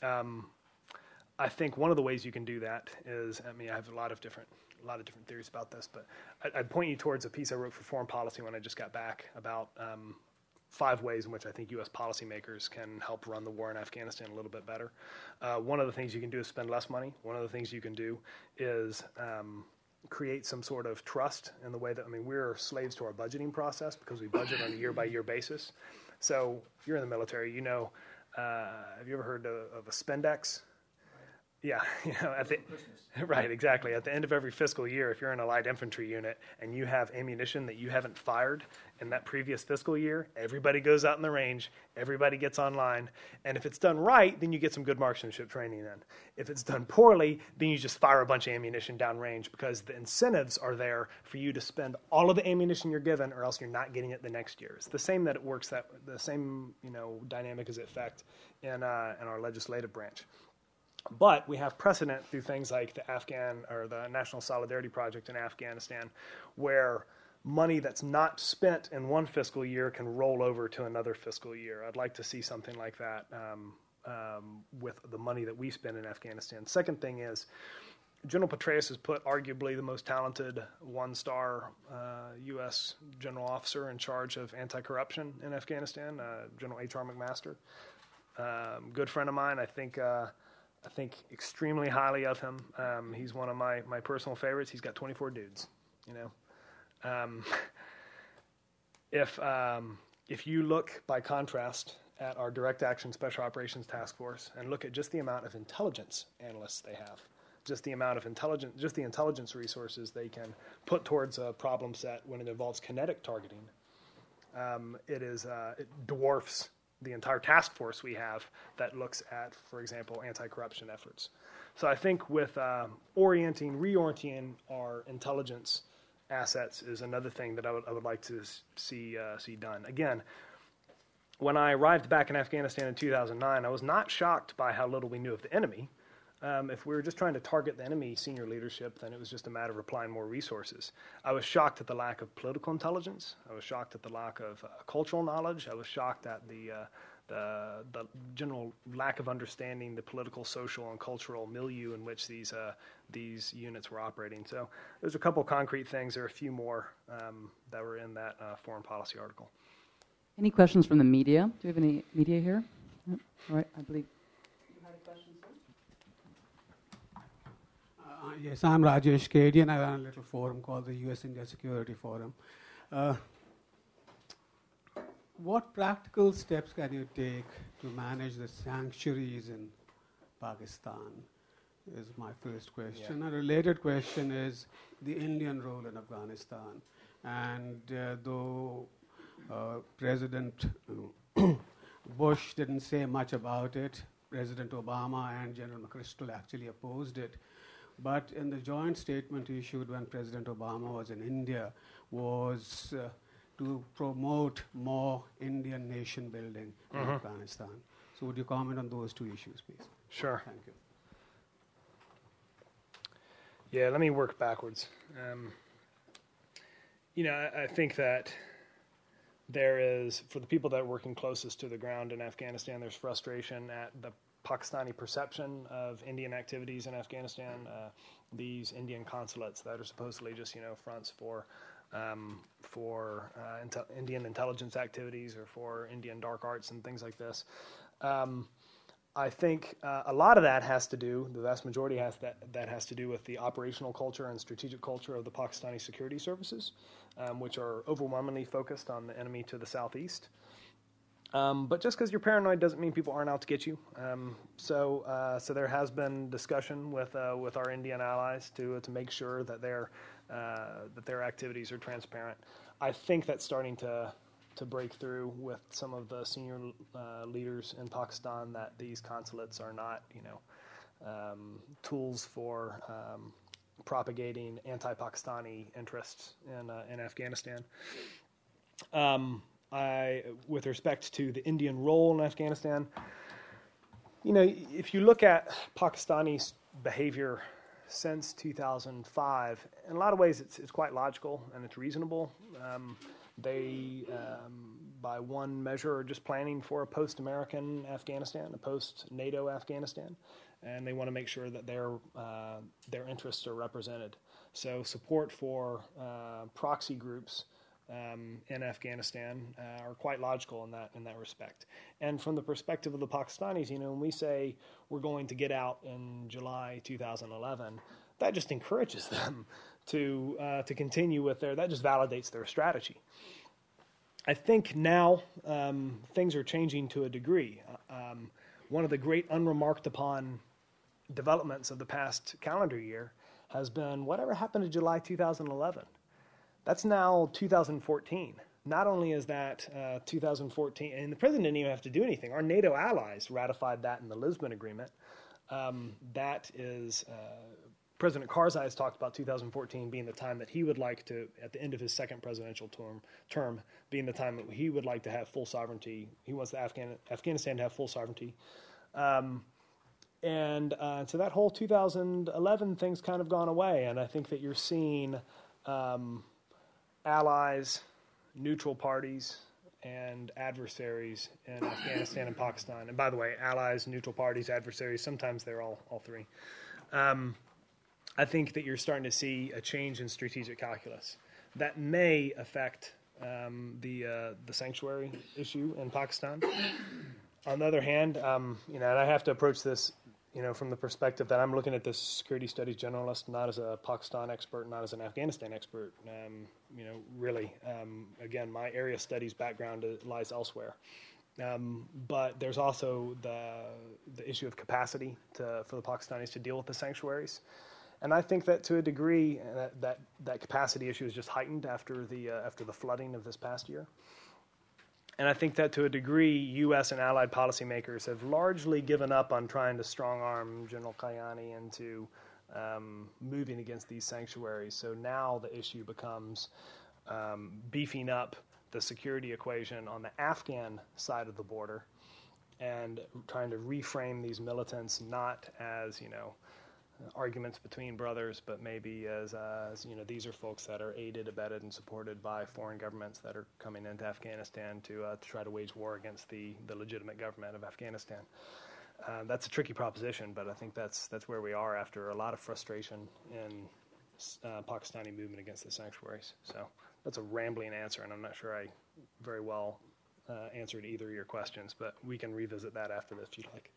I think one of the ways you can do that is, I have a lot of different theories about this, but I'd point you towards a piece I wrote for Foreign Policy when I just got back about 5 ways in which I think U.S. policymakers can help run the war in Afghanistan a little bit better. One of the things you can do is spend less money. One of the things you can do is create some sort of trust in the way that, we're slaves to our budgeting process because we budget on a year-by-year basis. So if you're in the military, have you ever heard of a spendex? Yeah, right, exactly. At the end of every fiscal year, if you're in a light infantry unit and you have ammunition that you haven't fired in that previous fiscal year, everybody goes out in the range, everybody gets online, and if it's done right, then you get some good marksmanship training in. If it's done poorly, then you just fire a bunch of ammunition downrange because the incentives are there for you to spend all of the ammunition you're given, or else you're not getting it the next year. It's the same that it works, that the same dynamic is in effect in our legislative branch. But we have precedent through things like the National Solidarity Project in Afghanistan, where money that's not spent in one fiscal year can roll over to another fiscal year. I'd like to see something like that with the money that we spend in Afghanistan. Second thing is, General Petraeus has put arguably the most talented 1-star U.S. general officer in charge of anti-corruption in Afghanistan, General H.R. McMaster. Good friend of mine. I think extremely highly of him. He's one of my personal favorites. He's got 24 dudes, If you look by contrast at our Direct Action Special Operations Task Force and look at just the amount of intelligence analysts they have, just the intelligence resources they can put towards a problem set when it involves kinetic targeting, it dwarfs the entire task force we have that looks at, for example, anti-corruption efforts. So I think with reorienting our intelligence assets is another thing that I would like to see done. Again, when I arrived back in Afghanistan in 2009, I was not shocked by how little we knew of the enemy. If we were just trying to target the enemy senior leadership, then it was just a matter of applying more resources. I was shocked at the lack of political intelligence. I was shocked at the lack of cultural knowledge. I was shocked at the general lack of understanding the political, social, and cultural milieu in which these units were operating. So there's a couple concrete things. There are a few more that were in that foreign policy article. Any questions from the media? Do we have any media here? Yep. All right, I believe. Yes, I'm Rajesh Kedi, and I run a little forum called the U.S. India Security Forum. What practical steps can you take to manage the sanctuaries in Pakistan is my first question. Yeah. A related question is the Indian role in Afghanistan. And though President Bush didn't say much about it, President Obama and General McChrystal actually opposed it. But in the joint statement issued when President Obama was in India was to promote more Indian nation building in Afghanistan. So would you comment on those two issues, please? Sure. Thank you. Yeah, let me work backwards. I think that there is, for the people that are working closest to the ground in Afghanistan, there's frustration at the Pakistani perception of Indian activities in Afghanistan, these Indian consulates that are supposedly just fronts for Indian intelligence activities or for Indian dark arts and things like this. I think a lot of that has to do, the vast majority that has to do with the operational culture and strategic culture of the Pakistani security services, which are overwhelmingly focused on the enemy to the southeast. But just because you're paranoid doesn't mean people aren't out to get you. So there has been discussion with our Indian allies to make sure that their activities are transparent. I think that's starting to break through with some of the senior leaders in Pakistan that these consulates are not tools for propagating anti-Pakistani interests in Afghanistan. With respect to the Indian role in Afghanistan, if you look at Pakistani behavior since 2005, in a lot of ways it's quite logical and it's reasonable. by one measure, are just planning for a post-American Afghanistan, a post-NATO Afghanistan, and they want to make sure that their interests are represented. So support for proxy groups in Afghanistan are quite logical in that respect. And from the perspective of the Pakistanis, when we say we're going to get out in July 2011, that just encourages them to continue with that just validates their strategy. I think now things are changing to a degree. One of the great unremarked upon developments of the past calendar year has been whatever happened to July 2011. That's now 2014. Not only is that 2014, and the president didn't even have to do anything. Our NATO allies ratified that in the Lisbon Agreement. That is, President Karzai has talked about 2014 being the time that he would like to, at the end of his second presidential term, being the time that he would like to have full sovereignty. He wants Afghanistan to have full sovereignty. So that whole 2011 thing's kind of gone away, and I think that you're seeing allies, neutral parties, and adversaries in Afghanistan and Pakistan. And by the way, allies, neutral parties, adversaries, sometimes they're all three. I think that you're starting to see a change in strategic calculus that may affect the sanctuary issue in Pakistan. On the other hand, and I have to approach this, from the perspective that I'm looking at this security studies generalist, not as a Pakistan expert, not as an Afghanistan expert. Really, again, my area of studies background lies elsewhere. But there's also the issue of capacity for the Pakistanis to deal with the sanctuaries. And I think that to a degree, that capacity issue is just heightened after the flooding of this past year. And I think that to a degree, U.S. and allied policymakers have largely given up on trying to strong-arm General Kayani into moving against these sanctuaries. So now the issue becomes beefing up the security equation on the Afghan side of the border and trying to reframe these militants not as, arguments between brothers, but maybe as these are folks that are aided, abetted, and supported by foreign governments that are coming into Afghanistan to try to wage war against the legitimate government of Afghanistan. That's a tricky proposition, but I think that's where we are after a lot of frustration in Pakistani movement against the sanctuaries. So that's a rambling answer, and I'm not sure I very well answered either of your questions, but we can revisit that after this if you'd like.